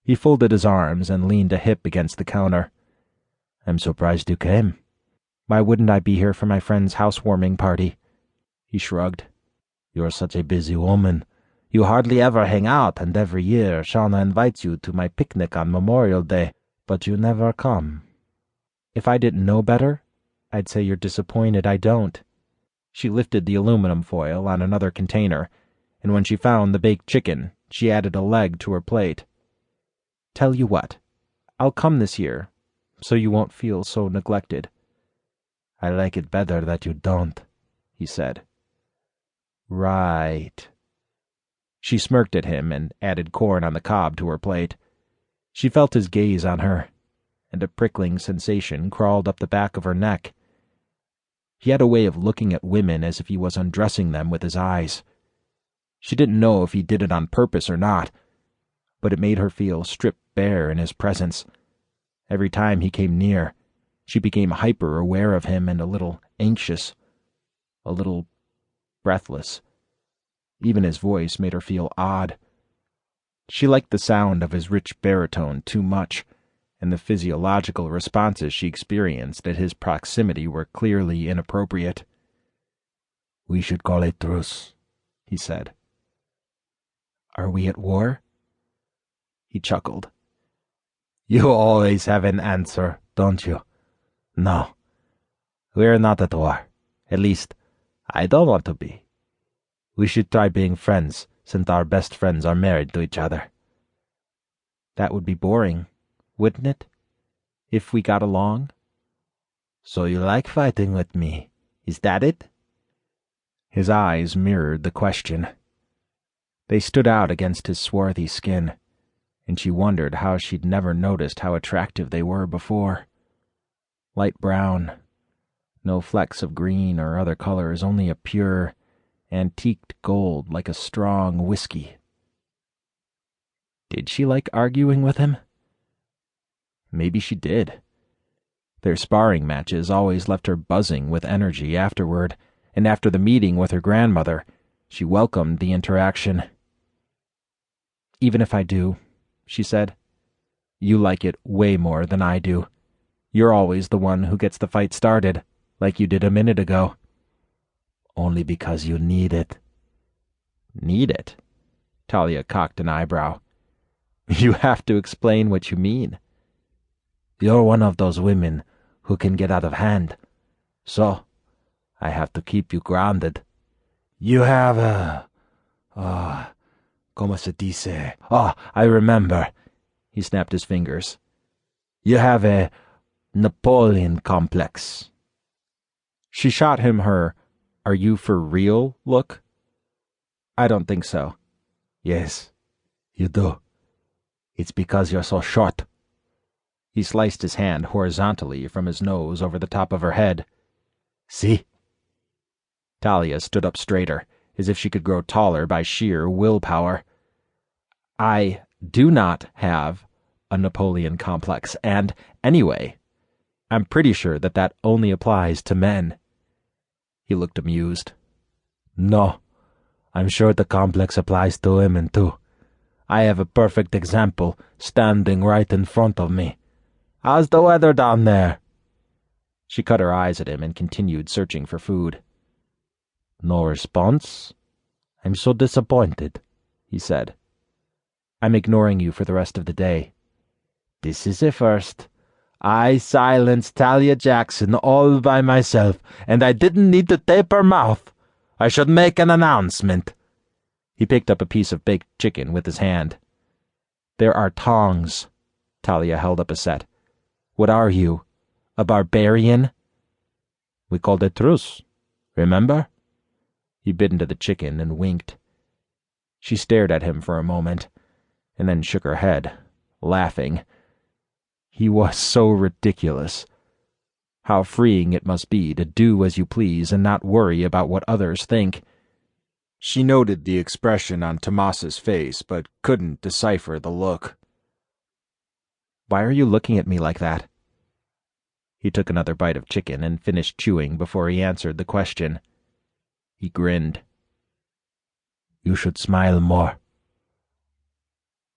He folded his arms and leaned a hip against the counter. "I'm surprised you came. Why wouldn't I be here for my friend's housewarming party?" He shrugged. "You're such a busy woman. You hardly ever hang out, and every year Shauna invites you to my picnic on Memorial Day, but you never come." "If I didn't know better, I'd say you're disappointed I don't." She lifted the aluminum foil on another container, and when she found the baked chicken, she added a leg to her plate. "Tell you what, I'll come this year, so you won't feel so neglected." "I like it better that you don't," he said. "Right." She smirked at him and added corn on the cob to her plate. She felt his gaze on her, and a prickling sensation crawled up the back of her neck. He had a way of looking at women as if he was undressing them with his eyes. She didn't know if he did it on purpose or not, but it made her feel stripped bare in his presence. Every time he came near, she became hyper-aware of him and a little anxious, a little breathless. Even his voice made her feel odd. She liked the sound of his rich baritone too much, and the physiological responses she experienced at his proximity were clearly inappropriate. "We should call a truce," he said. "Are we at war?" He chuckled. "You always have an answer, don't you? No, we're not at war. At least, I don't want to be. We should try being friends, since our best friends are married to each other." "That would be boring, wouldn't it? If we got along?" "So you like fighting with me, is that it?" His eyes mirrored the question. They stood out against his swarthy skin, and she wondered how she'd never noticed how attractive they were before. Light brown, no flecks of green or other colors, only a pure, antiqued gold like a strong whiskey. Did she like arguing with him? Maybe she did. Their sparring matches always left her buzzing with energy afterward, and after the meeting with her grandmother, she welcomed the interaction. "Even if I do," she said, "you like it way more than I do. You're always the one who gets the fight started, like you did a minute ago." "Only because you need it." "Need it?" Talia cocked an eyebrow. "You have to explain what you mean." "You're one of those women who can get out of hand. So, I have to keep you grounded. You have ¿cómo se dice? Oh, I remember." He snapped his fingers. "You have a Napoleon complex." She shot him her "are you for real" look. "I don't think so." "Yes, you do. It's because you're so short." He sliced his hand horizontally from his nose over the top of her head. "See?" Talia stood up straighter, as if she could grow taller by sheer willpower. "I do not have a Napoleon complex, and, anyway, I'm pretty sure that only applies to men." He looked amused. "No, I'm sure the complex applies to women, too. I have a perfect example standing right in front of me. How's the weather down there?" She cut her eyes at him and continued searching for food. "No response? I'm so disappointed," he said. "I'm ignoring you for the rest of the day." "This is a first. I silenced Talia Jackson all by myself, and I didn't need to tape her mouth. I should make an announcement." He picked up a piece of baked chicken with his hand. "There are tongs." Talia held up a set. "What are you? A barbarian?" "We called a truce. Remember?" He bit into the chicken and winked. She stared at him for a moment, and then shook her head, laughing. He was so ridiculous. How freeing it must be to do as you please and not worry about what others think. She noted the expression on Tomas's face, but couldn't decipher the look. "Why are you looking at me like that?" He took another bite of chicken and finished chewing before he answered the question. He grinned. "You should smile more."